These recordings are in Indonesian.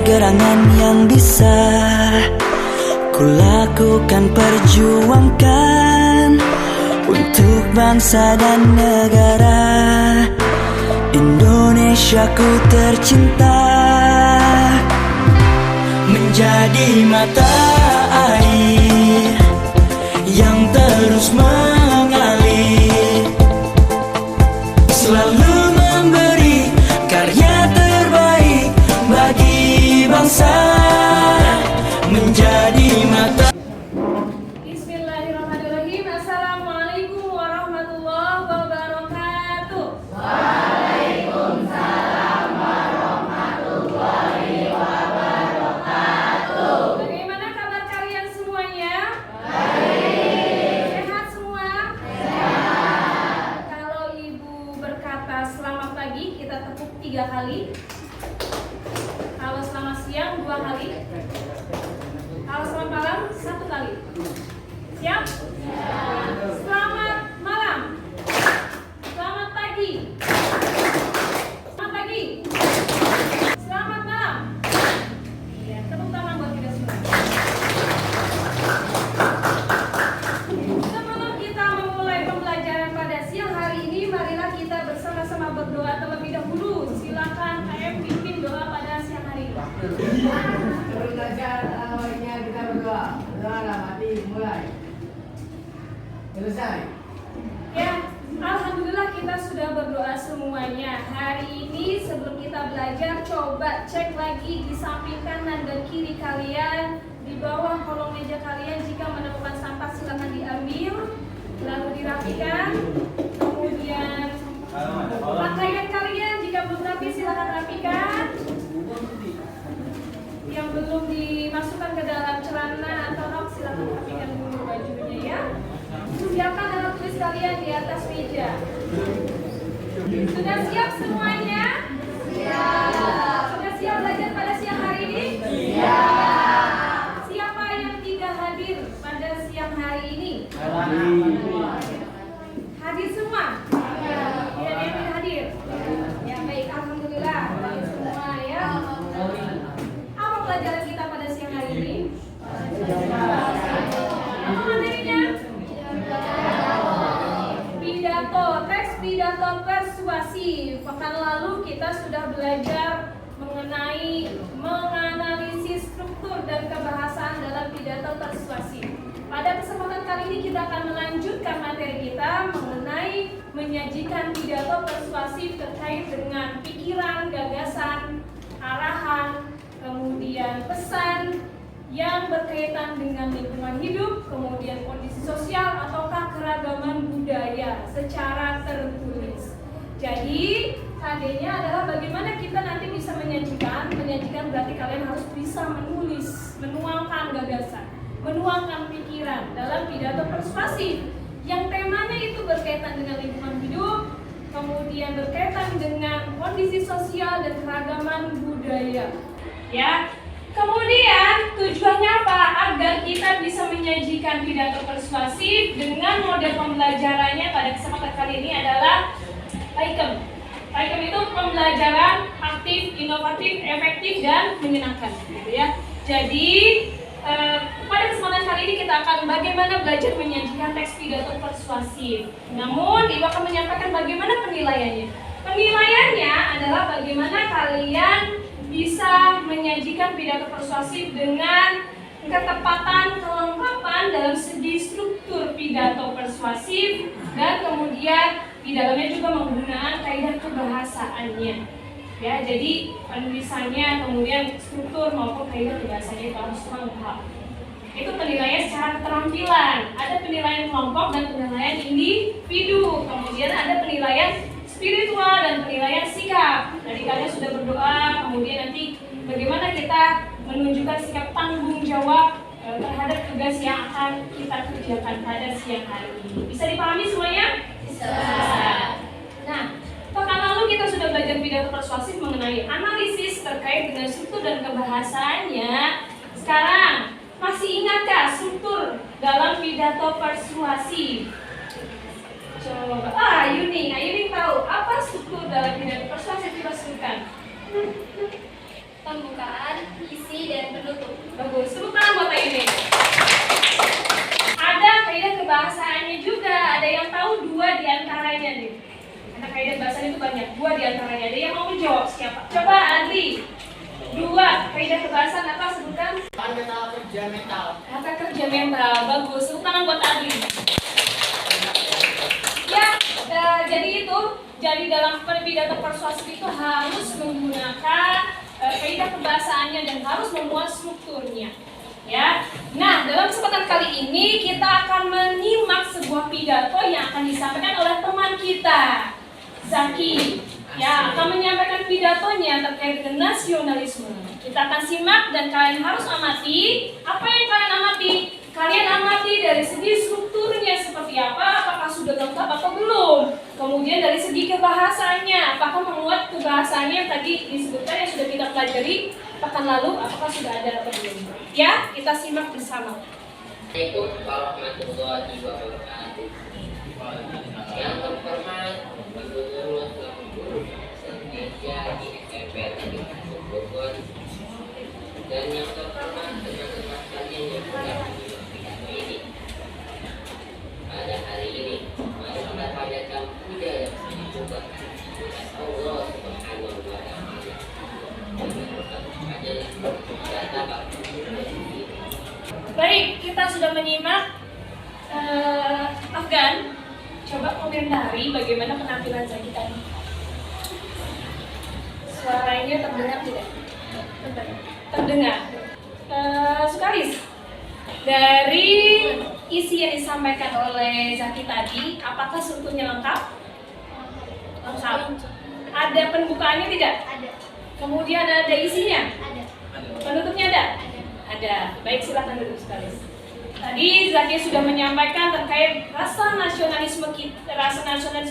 gerangan yang bisa kulakukan, perjuangkan untuk bangsa dan negara Indonesiaku tercinta. Menjadi mata air yang terus mengalir, selalu memberi karya terbaik bagi bangsa. Menjadi mata. Bismillahirrahmanirrahim. Assalamualaikum warahmatullahi wabarakatuh. Waalaikumsalam warahmatullahi wabarakatuh. Bagaimana kabar kalian semuanya? Baik. Sehat semua? Sehat. Kalau ibu berkata selamat pagi, kita tepuk 3 kali. Kalau selamat siang 2 kali. Kalau selamat malam 1 kali. Siap? Selamat malam. Selamat pagi. Selamat pagi. Selamat malam. Ya, tepuk tangan buat kita semua. Sebelum kita memulai pembelajaran pada siang hari ini, marilah kita bersama-sama berdoa terlebih dahulu. Silakan KM pimpin doa pada siang hari ini. Belajar awalnya kita berdoa. Berdoa mati mulai. Selesai. Ya, alhamdulillah kita sudah berdoa semuanya. Hari ini sebelum kita belajar, coba cek lagi di samping kanan dan kiri kalian, di bawah kolong meja kalian. Jika menemukan sampah silakan diambil, lalu dirapikan. Kemudian pakaian kalian jika belum rapi silakan rapikan. Yang belum dimasukkan ke dalam celana atau rok silakan rapikan dulu bajunya ya. Siapkan alat tulis kalian di atas meja. Sudah siap semuanya? Siap. Sudah siap belajar pada siang hari ini? Siap. Siapa yang tidak hadir pada siang hari ini? Hadir semua? Ya, yang tidak hadir? Ya, baik, alhamdulillah. Baik semua ya. Apa pelajaran kita pada siang hari ini? Apa materinya? Pidato, teks pidato persuasif. Pekan lalu kita sudah belajar mengenai menganalisis struktur dan kebahasaan dalam pidato persuasif. Pada kesempatan kali ini kita akan melanjutkan materi kita mengenai menyajikan pidato persuasif terkait dengan pikiran, gagasan, arahan, kemudian pesan yang berkaitan dengan lingkungan hidup, kemudian kondisi sosial ataukah keragaman budaya secara tertulis. Jadi, adanya adalah bagaimana kita nanti bisa menyajikan berarti kalian harus bisa menulis, menuangkan gagasan, menuangkan pikiran dalam pidato persuasif yang temanya itu berkaitan dengan lingkungan hidup, kemudian berkaitan dengan kondisi sosial dan keragaman budaya. Ya. Kemudian tujuannya apa? Agar kita bisa menyajikan pidato persuasif dengan model pembelajarannya pada kesempatan kali ini adalah PAIKEM. PAIKEM itu pembelajaran aktif, inovatif, efektif, dan menyenangkan, gitu ya. Jadi pada kesempatan kali ini kita akan bagaimana belajar menyajikan teks pidato persuasif. Namun Ibu akan menyampaikan bagaimana penilaiannya. Penilaiannya adalah bagaimana kalian bisa menyajikan pidato persuasif dengan ketepatan, kelengkapan dalam segi struktur pidato persuasif, dan kemudian di dalamnya juga menggunakan kaidah kebahasaannya. Ya, jadi penulisannya, kemudian struktur maupun kaidah kebahasaannya itu harus lengkap. Itu penilaian secara keterampilan. Ada penilaian kelompok dan penilaian individu. Kemudian ada penilaian spiritual dan penilaian sikap. Tadi kalian sudah berdoa, kemudian nanti bagaimana kita menunjukkan sikap tanggung jawab terhadap tugas yang akan kita kerjakan pada siang hari ini. Bisa dipahami semuanya? Bisa. Nah, pekan lalu kita sudah belajar pidato persuasif mengenai analisis terkait dengan struktur dan kebahasaannya. Sekarang, masih ingatkah struktur dalam pidato persuasif? Coba, Ayuni tahu apa struktur dalam pidato persuasif dimaksudkan? Pembukaan, Bagus, tepuk tangan buat ini. Ada kaidah kebahasaannya juga, ada yang tahu 2 diantaranya nih. Karena kaidah bahasa itu banyak, 2 diantaranya. Ada yang mau menjawab siapa? Coba Adli. 2 kaidah kebahasaan apa sebutkan? Kata kerja mental. Kata kerja mental, bagus. Tepuk tangan buat Adli. Ya, jadi itu, jadi dalam pidato persuasif itu harus menggunakan kaidah kebahasaannya dan harus memuat strukturnya. Ya. Nah, dalam kesempatan kali ini kita akan menyimak sebuah pidato yang akan disampaikan oleh teman kita, Zaki. Ya, akan menyampaikan pidatonya terkait dengan nasionalisme. Kita akan simak dan kalian harus amati. Apa yang kalian amati? Kalian amati dari segi strukturnya seperti apa, apakah sudah lengkap atau belum. Kemudian dari segi kebahasaannya, apakah memuat kebahasaannya yang tadi disebutkan yang sudah kita pelajari pekan lalu, apakah sudah ada atau belum. Ya, kita simak bersama. Assalamualaikum warahmatullahi wabarakatuh. Yang terhormat Gubernur Indonesia di MPR Kabupaten Bogor dan yang terhormat teman-teman sekalian yang sudah menyimak pidato ini. Pada hari ini, mari kita panjatkan puja yang sangat juga kepada Allah Subhanahu wa Ta'ala. Baik, kita sudah menyimak Afgan. Coba komentari bagaimana penampilan Zaki tadi. Suaranya terdengar tidak? Terdengar. Sukaris, dari isi yang disampaikan oleh Zaki tadi, apakah strukturnya lengkap? Lengkap. Ada pembukaannya tidak? Ada. Kemudian ada isinya? Ada. Penutupnya ada? Ada. Baik, silakan duduk sekali. Tadi Zaki sudah menyampaikan terkait rasa nasionalisme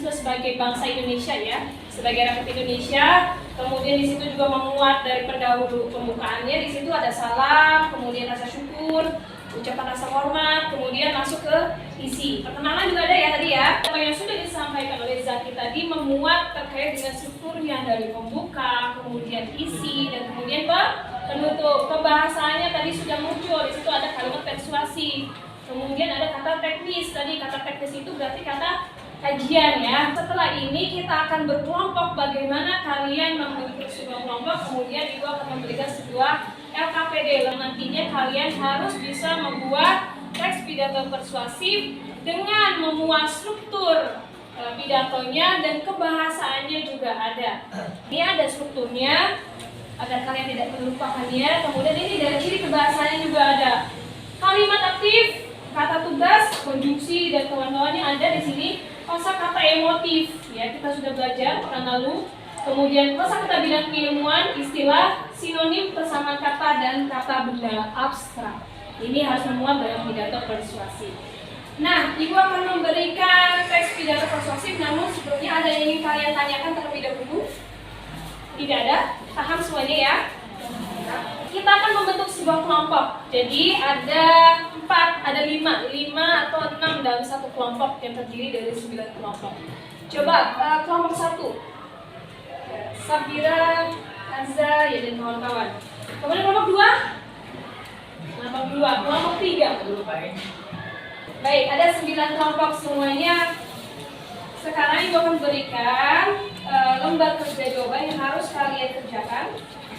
sebagai bangsa Indonesia ya, sebagai rakyat Indonesia. Kemudian di situ juga memuat dari pendahulu pembukaannya, di situ ada salam, kemudian rasa syukur, ucapan rasa hormat, kemudian masuk ke isi. Perkenalan juga ada ya tadi ya. Apa yang sudah disampaikan oleh Zaki tadi memuat terkait dengan strukturnya dari pembuka, kemudian isi, dan kemudian penutup. Pembahasannya tadi sudah muncul. Di situ ada kalimat persuasi. Kemudian ada kata teknis. Tadi kata teknis itu berarti kata kajian ya. Setelah ini kita akan berkelompok bagaimana kalian membentuk sebuah kelompok, kemudian ibu akan memberikan sebuah LKPD. Nantinya kalian harus bisa membuat teks pidato persuasif dengan memuat struktur pidatonya dan kebahasaannya juga ada. Ini ada strukturnya agar kalian tidak melupakannya. Kemudian ini dari ciri kebahasaannya juga ada. Kalimat aktif, kata tugas, konjungsi dan kawan-kawannya ada di sini. Kosakata emotif, ya kita sudah belajar pekan lalu. Kemudian kosakata bidang keilmuan, istilah, sinonim, persamaan kata dan kata benda abstrak. Ini harus memuat dalam pidato persuasif. Nah, ibu akan memberikan teks pidato persuasif, namun sebelumnya ada yang ingin kalian tanyakan terlebih dahulu? Tidak ada? Paham semuanya ya? Kita akan membentuk sebuah kelompok. Jadi ada 5 atau 6 dalam satu kelompok yang terdiri dari 9 kelompok. Coba kelompok 1, Sabira, Azza, ya dan kawan-kawan. Kemudian kelompok 2, kelompok 3. Baik, ada 9 kelompok semuanya. Sekarang ibu akan berikan lembar kerja jawaban yang harus kalian kerjakan.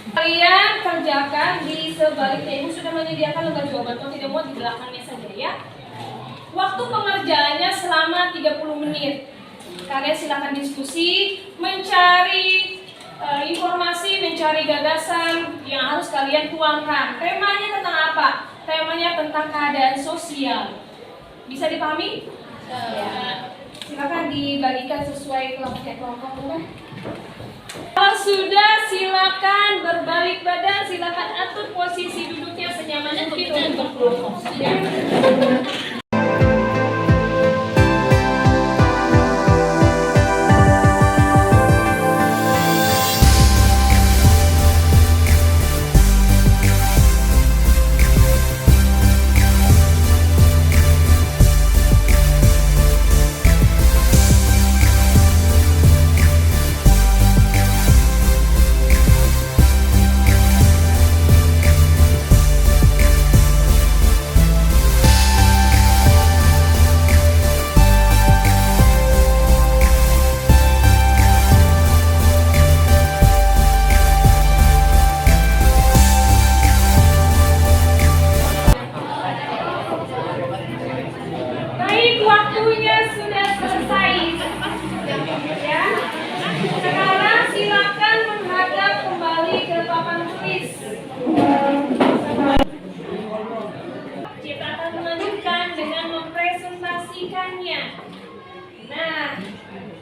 Kalian kerjakan di sebaliknya. Ibu sudah menyediakan lembar jawaban, kalau tidak mau di belakangnya saja ya. Waktu pengerjaannya selama 30 menit. Kalian silakan diskusi, mencari informasi, mencari gagasan yang harus kalian tuangkan. Temanya tentang apa? Temanya tentang keadaan sosial. Bisa dipahami? Ya. Silakan dibagikan sesuai kelompok-kelompok. Kalau sudah, silakan berbalik badan, silakan atur posisi duduknya senyaman mungkin untuk berkelompok. Ya. Kita akan melanjutkan dengan mempresentasikannya. Nah,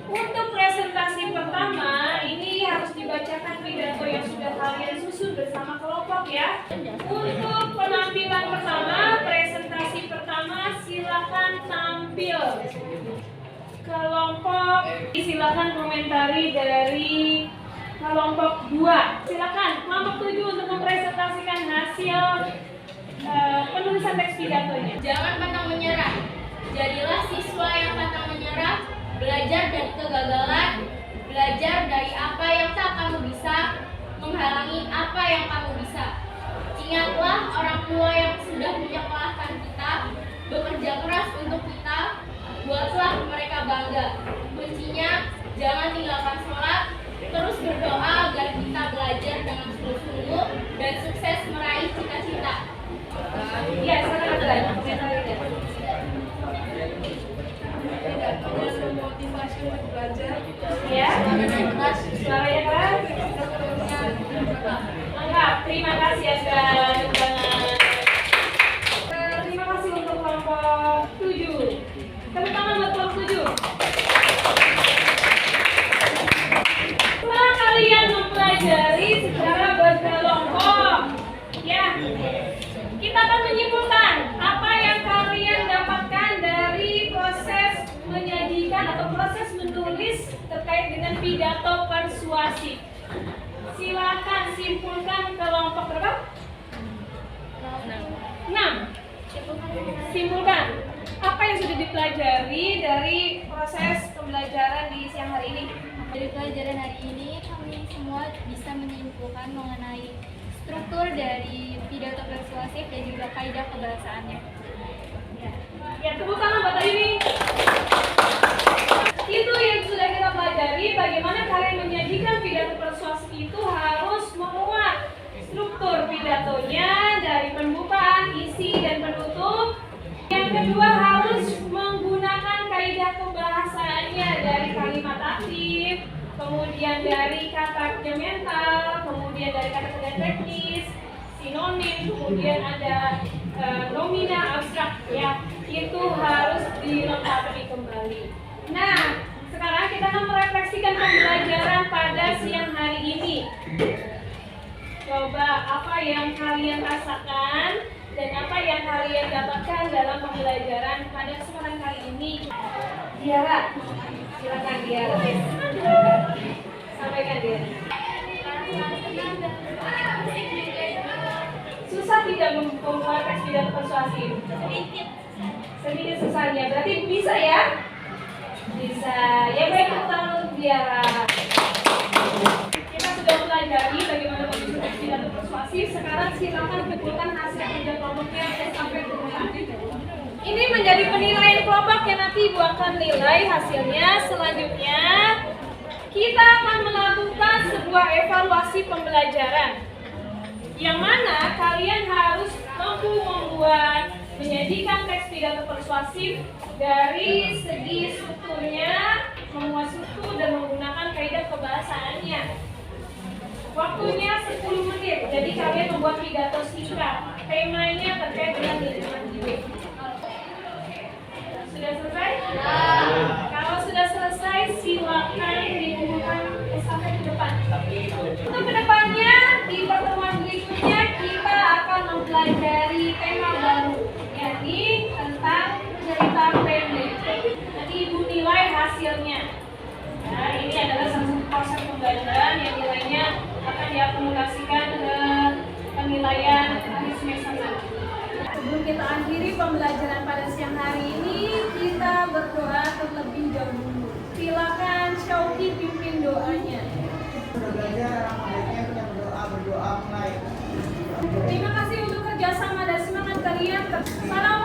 untuk presentasi pertama, ini harus dibacakan pidato yang sudah kalian susun bersama kelompok ya. Untuk penampilan pertama, presentasi pertama, silakan tampil. Kelompok, silakan komentari dari kelompok 2. Silakan kelompok 7 untuk mempresentasikan hasil penulisan teks pidatonya. Jangan pantang menyerah. Jadilah siswa yang pantang menyerah, belajar dari kegagalan, belajar dari apa yang tak kamu bisa, menghalangi apa yang kamu bisa. Ingatlah orang tua yang sudah menyekolahkan kita, bekerja keras untuk kita, buatlah mereka bangga. Kuncinya, jangan tinggalkan sholat, terus berdoa agar kita belajar dengan sungguh-sungguh dan sukses meraih cita-cita. Ya, silakan ada komentarinya. Motivasi untuk belajar. Ya, suaranya keras. Lengkap, terima kasih atas undangan. Terima kasih untuk kelompok 7. Tepuk tangan buat kelompok 7. Setelah kalian mempelajari secara berkelompok, ya, kita akan menyimpulkan apa yang kalian dapatkan dari proses menyajikan atau proses menulis terkait dengan pidato persuasif. Silakan simpulkan kelompok berapa? 6. Simpulkan apa yang sudah dipelajari dari proses pembelajaran di siang hari ini. Dari pelajaran hari ini, kami semua bisa menyimpulkan mengenai struktur dari pidato persuasif dan juga kaidah kebahasaannya. Ya, tepuk tangan buat ini. Itu yang sudah kita pelajari, bagaimana kalian menyajikan pidato persuasif itu harus memuat struktur pidatonya dari pembukaan, isi, dan penutup. Yang kedua harus menggunakan kaidah kebahasaannya dari kalimat aktif, kemudian dari kata komplementar, kemudian dari kata-kata teknis, sinonim, kemudian ada nomina abstrak ya, itu harus dilengkapi kembali. Nah, sekarang kita akan merefleksikan pembelajaran pada siang hari ini. Coba apa yang kalian rasakan dan apa yang kalian dapatkan dalam pembelajaran pada kesempatan kali ini. Diara, silakan Diara. Sampaikan Diara. Susah tidak membuat teks pidato persuasif? Sedikit susahnya, berarti bisa ya? Bisa. Ya baik, tepuk tangan untuk Diara. Kita sudah pelajari bagaimana menyusun teks pidato persuasif. Sekarang silakan kumpulkan hasil kerja kelompoknya sampai ke depan. Ini menjadi penilaian kelompok yang nanti Ibu akan nilai hasilnya. Selanjutnya kita akan melakukan sebuah evaluasi pembelajaran, yang mana kalian harus mampu membuat menyajikan teks pidato persuasif dari segi strukturnya, memuat struktur dan menggunakan kaidah kebahasaannya. Waktunya 10 menit, jadi kalian membuat pidato singkat. Temanya terkait dengan lingkungan hidup. Sudah selesai? Kalau sudah selesai, silakan dikumpulkan sampai ke depan. Untuk kedepannya, di pertemuan berikutnya kita akan mempelajari tema baru, yakni tentang cerita pendek. Nanti Ibu nilai hasilnya. Nah, ini adalah salah satu proses pembelajaran yang nilainya akan diakumulasikan ke penilaian akhir semester nanti. Sebelum kita akhiri pembelajaran pada siang hari ini, kita berdoa terlebih dahulu. Silakan Syauki pimpin doanya. Terima kasih untuk kerjasama dan semangat kalian. Salam